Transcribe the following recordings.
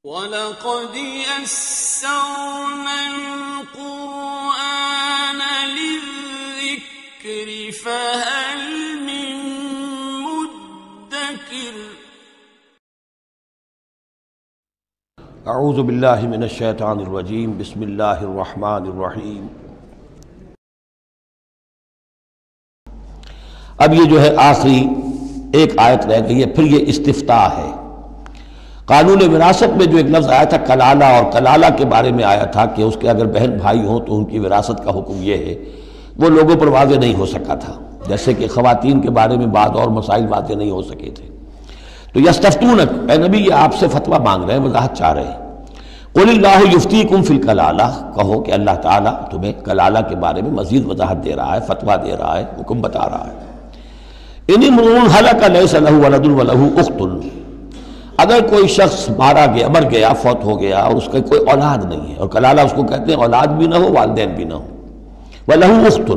وَلَقَدْ يَسَّرْنَا الْقُرْآنَ لِلذِّكْرِ فَهَلْ مِن مُّدَّكِرٍ اعوذ باللہ من الشیطان الرجیم بسم اللہ الرحمن الرحیم۔ اب یہ جو ہے آخری ایک آیت رہ گئی ہے، پھر یہ استفتاء ہے۔ قانون وراثت میں جو ایک لفظ آیا تھا کلالہ، اور کلالہ کے بارے میں آیا تھا کہ اس کے اگر بہن بھائی ہوں تو ان کی وراثت کا حکم یہ ہے، وہ لوگوں پر واضح نہیں ہو سکا تھا، جیسے کہ خواتین کے بارے میں بعض اور مسائل واضح نہیں ہو سکے تھے۔ تو یستفتونک، اے نبی یہ آپ سے فتویٰ مانگ رہے ہیں، وضاحت چاہ رہے ہیں۔ قل اللہ یفتیکم فی الکلالہ، کہو کہ اللہ تعالیٰ تمہیں کلالہ کے بارے میں مزید وضاحت دے رہا ہے، فتویٰ دے رہا ہے، حکم بتا رہا ہے۔ ان امرؤ ہلک لیس لہ ولد ولہ اخت، اگر کوئی شخص مر گیا، فوت ہو گیا اور اس کا کوئی اولاد نہیں ہے، اور کلالہ اس کو کہتے ہیں اولاد بھی نہ ہو، والدین بھی نہ ہو، وَلَهُ اخت،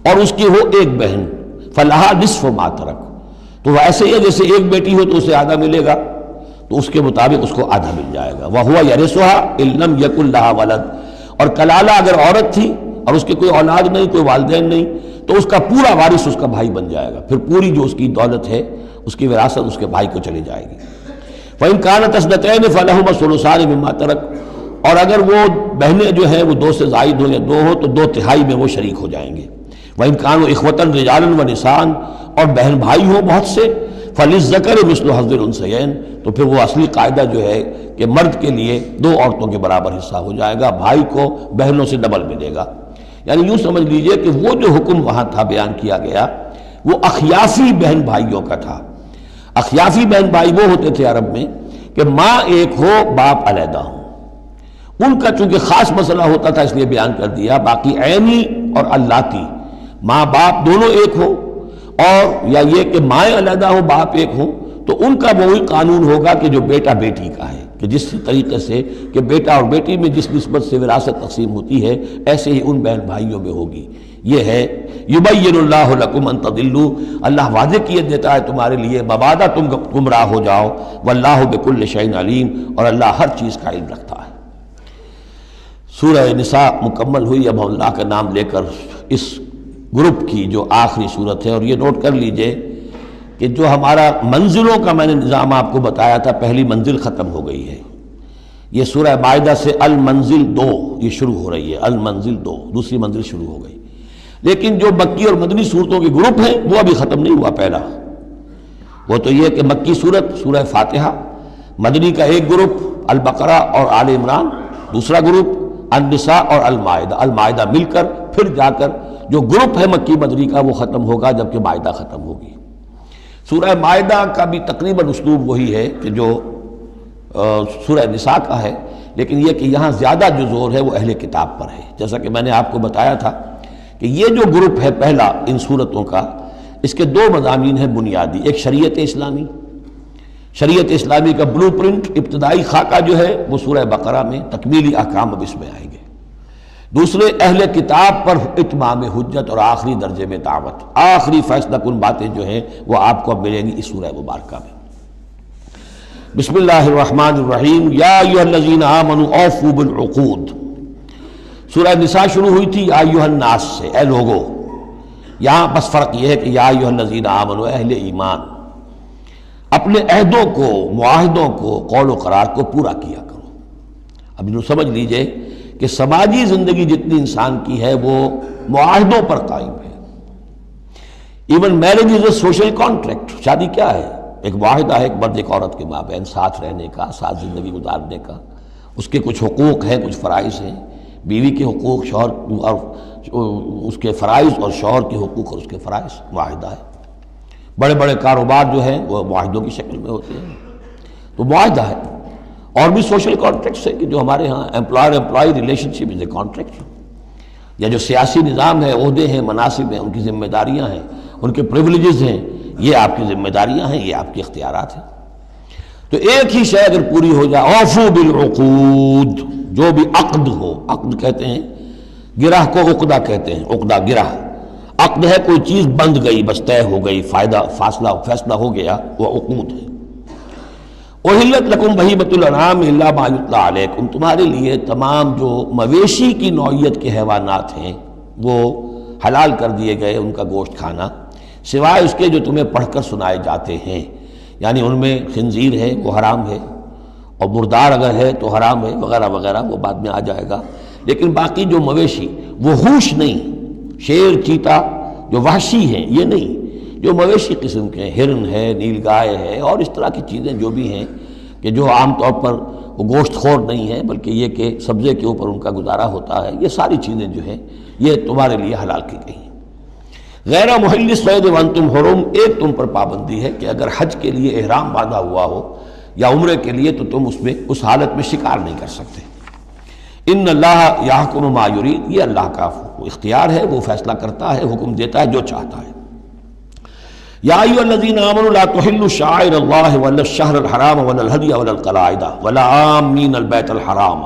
اور اس کی ہو ایک بہن، فَلَهَا نِصْفُ مَا تَرَكَ، تو وہ ایسے ہی ہے جیسے ایک بیٹی ہو تو اسے آدھا ملے گا، تو اس کے مطابق اس کو آدھا مل جائے گا۔ وَهُوَ يَرِثُهَا إِن لَّمْ يَكُن لَّهَا وَلَدٌ، اور کلالہ اگر عورت تھی اور اس کے کوئی اولاد نہیں، کوئی والدین نہیں، تو اس کا پورا وارث اس کا بھائی بن جائے گا، پھر پوری جو اس کی دولت ہے، اس کی وراثت اس کے بھائی کو چلی جائے گی۔ فَإِن كَانَتْ اثْنَتَيْنِ فَلَهُمَا الثُّلُثَانِ مِمَّا تَرَكَ، اور اگر وہ بہنیں جو ہیں وہ دو سے زائد ہو یا دو ہو تو 2/3 میں وہ شریک ہو جائیں گے۔ وَإِن كَانُوا إِخْوَةً رِجَالًا وَنِسَاءً، اور بہن بھائی ہوں بہت سے، فَلِلذَّكَرِ مِثْلُ حَظِّ الْأُنثَيَيْنِ، تو پھر وہ اصلی قاعدہ جو ہے کہ مرد کے لیے 2 عورتوں کے برابر حصہ ہو جائے گا، بھائی کو بہنوں سے ڈبل ملے گا۔ یعنی یوں سمجھ لیجئے کہ وہ جو حکم وہاں تھا بیان کیا گیا وہ اخیافی بہن بھائیوں کا تھا۔ اخیافی بہن بھائی وہ ہوتے تھے عرب میں کہ ماں ایک ہو باپ علیحدہ ہو، ان کا چونکہ خاص مسئلہ ہوتا تھا اس لیے بیان کر دیا۔ باقی عینی اور اللاتی، ماں باپ دونوں ایک ہو، اور یا یہ کہ مائیں علیحدہ ہو باپ ایک ہو، تو ان کا وہی قانون ہوگا کہ جو بیٹا بیٹی کا ہے، کہ جس طریقے سے کہ بیٹا اور بیٹی میں جس نسبت سے وراثت تقسیم ہوتی ہے ایسے ہی ان بہن بھائیوں میں ہوگی۔ یہ ہے یبین اللہ لکم ان تضلوا، اللہ واضح کیے دیتا ہے تمہارے لیے مبادا تم گمراہ ہو جاؤ، واللہ بکل شیء علیم، اور اللہ ہر چیز کا علم رکھتا ہے۔ سورہ نساء مکمل ہوئی۔ اب اللہ کا نام لے کر اس گروپ کی جو آخری صورت ہے، اور یہ نوٹ کر لیجئے کہ جو ہمارا منزلوں کا میں نے نظام آپ کو بتایا تھا، پہلی منزل ختم ہو گئی ہے۔ یہ سورہ مائدہ سے المنزل 2 یہ شروع ہو رہی ہے، المنزل 2 دوسری منزل شروع ہو گئی۔ لیکن جو مکی اور مدنی صورتوں کے گروپ ہیں وہ ابھی ختم نہیں ہوا۔ پہلا وہ تو یہ کہ مکی صورت سورہ فاتحہ، مدنی کا ایک گروپ البقرہ اور آل عمران، دوسرا گروپ النساء اور المائدہ، المائدہ مل کر پھر جا کر جو گروپ ہے مکی مدنی کا وہ ختم ہوگا جبکہ مائدہ ختم ہوگی۔ سورہ مائدہ کا بھی تقریباً اسلوب وہی ہے کہ جو سورہ نساء کا ہے، لیکن یہ کہ یہاں زیادہ جو زور ہے وہ اہل کتاب پر ہے، جیسا کہ میں نے آپ کو بتایا تھا کہ یہ جو گروپ ہے پہلا ان صورتوں کا، اس کے 2 مضامین ہیں بنیادی۔ ایک شریعت اسلامی، شریعت اسلامی کا بلو پرنٹ، ابتدائی خاکہ جو ہے وہ سورہ بقرہ میں، تکمیلی احکام اب اس میں آئیں گے۔ دوسرے اہل کتاب پر اتمام حجت اور آخری درجے میں دعوت، آخری فیصلہ کن باتیں جو ہیں وہ آپ کو اب ملیں گی اس سورہ مبارکہ میں۔ بسم اللہ الرحمن الرحیم۔ یا ایھا الذین آمنوا اوفوا بالعقود، سورہ نساء شروع ہوئی تھی یا ایھا الناس سے، اے لوگو۔ یہاں بس فرق یہ ہے کہ یا ایھا الذین آمنوا، اہل ایمان، اپنے عہدوں کو، معاہدوں کو، قول و قرار کو پورا کیا کرو۔ اب انہوں سمجھ لیجئے کہ سماجی زندگی جتنی انسان کی ہے وہ معاہدوں پر قائم ہے۔ Even marriage is a social contract, شادی کیا ہے؟ ایک معاہدہ ہے، ایک مرد ایک عورت کے مابین ساتھ رہنے کا، ساتھ زندگی گزارنے کا۔ اس کے کچھ حقوق ہیں، کچھ فرائض ہیں، بیوی کے حقوق، شوہر اور اس کے فرائض، اور شوہر کے حقوق اور اس کے فرائض، معاہدہ ہے۔ بڑے بڑے کاروبار جو ہیں وہ معاہدوں کی شکل میں ہوتے ہیں، تو معاہدہ ہے۔ اور بھی سوشل کانٹریکٹس ہیں کہ جو ہمارے ہاں employer employee relationship is a contract, یا جو سیاسی نظام ہے، عہدے ہیں، مناصب ہیں، ان کی ذمہ داریاں ہیں، ان کے پریولیجز ہیں، یہ آپ کی ذمہ داریاں ہیں، یہ آپ کے اختیارات ہیں۔ تو ایک ہی شے اگر پوری ہو جائے، اوفوا بالعقود، جو بھی عقد ہو، عقد کہتے ہیں گرہ کو، عقدہ کہتے ہیں، عقدہ گرہ، عقد ہے کوئی چیز بند گئی، بس طے ہو گئی، فائدہ فیصلہ ہو گیا، وہ عقود ہے۔ احلت لکم بہیمۃ الانعام الا ما یتلی علیکم، تمہارے لیے تمام جو مویشی کی نوعیت کے حیوانات ہیں وہ حلال کر دیے گئے، ان کا گوشت کھانا، سوائے اس کے جو تمہیں پڑھ کر سنائے جاتے ہیں، یعنی ان میں خنزیر ہے وہ حرام ہے، اور مردار اگر ہے تو حرام ہے، وغیرہ وغیرہ، وہ بعد میں آ جائے گا۔ لیکن باقی جو مویشی وہ ہوش نہیں، شیر چیتا جو وحشی ہیں یہ نہیں، جو مویشی قسم کے ہیں، ہرن ہے، نیل گائے ہے، اور اس طرح کی چیزیں جو بھی ہیں کہ جو عام طور پر وہ گوشت خور نہیں ہے بلکہ یہ کہ سبزے کے اوپر ان کا گزارا ہوتا ہے، یہ ساری چیزیں جو ہیں یہ تمہارے لیے حلال کی گئی ہیں۔ غیر محل الصید وانتم حرم، ایک تم پر پابندی ہے کہ اگر حج کے لیے احرام باندھا ہوا ہو یا عمرے کے لیے تو تم اس حالت میں شکار نہیں کر سکتے۔ ان اللہ یحکم ما یرید، یہ اللہ کا اختیار ہے، وہ فیصلہ کرتا ہے، حکم دیتا ہے جو چاہتا ہے۔ یا ایھا الذین آمنوا لا تحلوا شعائر اللہ ولا الشہر الحرام ولا الہدی ولا القلائد ولا عامین البیت الحرام،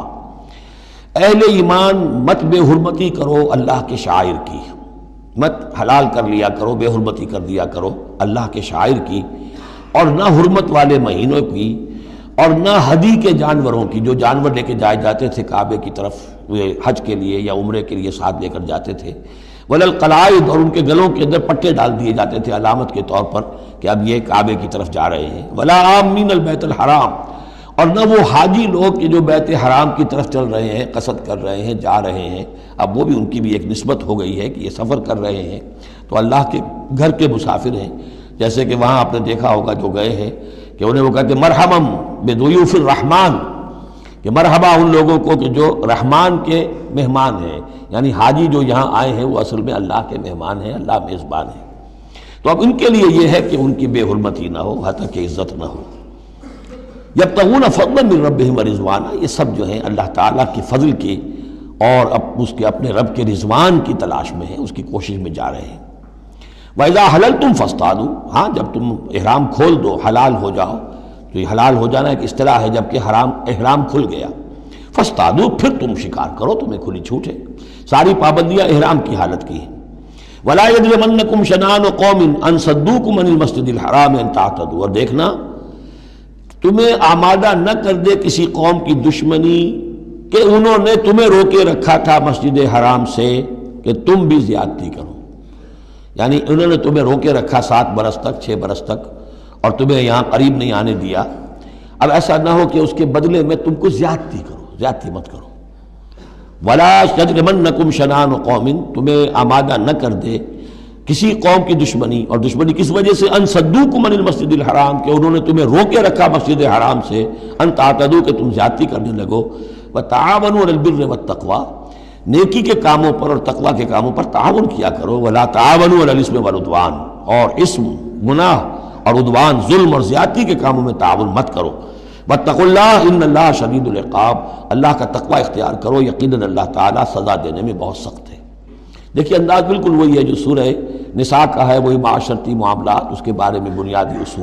اہل ایمان مت بے حرمتی کرو اللہ کے شعائر کی، مت حلال کر لیا کرو، بے حرمتی کر دیا کرو اللہ کے شعائر کی، اور نہ حرمت والے مہینوں کی، اور نہ ہدی کے جانوروں کی، جو جانور لے کے جائے جاتے تھے کعبے کی طرف حج کے لیے یا عمرے کے لیے ساتھ لے کر جاتے تھے، ولا القلائد، اور ان کے گلوں کے اندر پٹے ڈال دیے جاتے تھے علامت کے طور پر کہ اب یہ کعبے کی طرف جا رہے ہیں، ولا عامین البیت الحرام، اور نہ وہ حاجی لوگ کہ جو بیت حرام کی طرف چل رہے ہیں، قصد کر رہے ہیں، جا رہے ہیں، اب وہ بھی ان کی بھی ایک نسبت ہو گئی ہے کہ یہ سفر کر رہے ہیں تو اللہ کے گھر کے مسافر ہیں۔ جیسے کہ وہاں آپ نے دیکھا ہوگا جو گئے ہیں کہ انہیں وہ کہتے ہیں مرحبا بضیوف الرحمن، کہ مرحبا ان لوگوں کو کہ جو رحمان کے مہمان ہیں، یعنی حاجی جو یہاں آئے ہیں وہ اصل میں اللہ کے مہمان ہیں، اللہ میزبان ہے۔ تو اب ان کے لیے یہ ہے کہ ان کی بے حرمتی نہ ہو، حتیٰ کہ عزت نہ ہو۔ یبتغون فضلا من ربہم ورضوانا، یہ سب جو ہیں اللہ تعالیٰ کی فضل کی اور اس کے اپنے رب کے رضوان کی تلاش میں ہیں، اس کی کوشش میں جا رہے ہیں۔ وَإِذَا حَلَلْتُمْ فَاصْطَادُوا، ہاں جب تم احرام کھول دو، حلال ہو جاؤ، تو یہ حلال ہو جانا ایک اصطلاح ہے، جبکہ احرام کھل گیا، فاصطادوا، پھر تم شکار کرو، تمہیں کھلی چھوٹ ہے، ساری پابندیاں احرام کی حالت کی ہیں۔ وَلَا يَجْرِمَنَّكُمْ شَنَآنُ قَوْمٍ أَن صَدُّوكُمْ عَنِ الْمَسْجِدِ الْحَرَامِ أَن تَعْتَدُوا، اور دیکھنا تمہیں آمادہ نہ کر دے کسی قوم کی دشمنی کہ انہوں نے تمہیں روکے رکھا تھا مسجد حرام سے کہ تم بھی زیادتی کرو، یعنی انہوں نے تمہیں روکے رکھا 7 برس تک، 6 برس تک، اور تمہیں یہاں قریب نہیں آنے دیا، اب ایسا نہ ہو کہ اس کے بدلے میں تم کو زیادتی کرو، زیادتی مت کرو۔ وَلَا يَجْرِمَنَّكُمْ شَنَآنُ قَوْمٍ، تمہیں آمادہ نہ کر دے کسی قوم کی دشمنی، اور دشمنی کس وجہ سے، ان صدوکم عن المسجد الحرام، کہ انہوں نے تمہیں روکے رکھا مسجد حرام سے، ان تعتدوا، کہ تم زیادتی کرنے لگو، وتعاونوا علی البر والتقوی، نیکی کے کاموں پر اور تقوی کے کاموں پر تعاون کیا کرو، ولا تعاونوا علی الاثم والعدوان، اور اسم، گناہ اور عدوان، ظلم اور زیادتی کے کاموں میں تعاون مت کرو، واتقوا اللہ ان اللہ شدید العقاب، اللہ کا تقوی اختیار کرو، یقیناً اللہ تعالیٰ سزا دینے میں بہت سخت ہے۔ دیکھیے انداز بالکل وہی ہے جو سورہ نساء کا ہے، وہی معاشرتی معاملات، اس کے بارے میں بنیادی اصول۔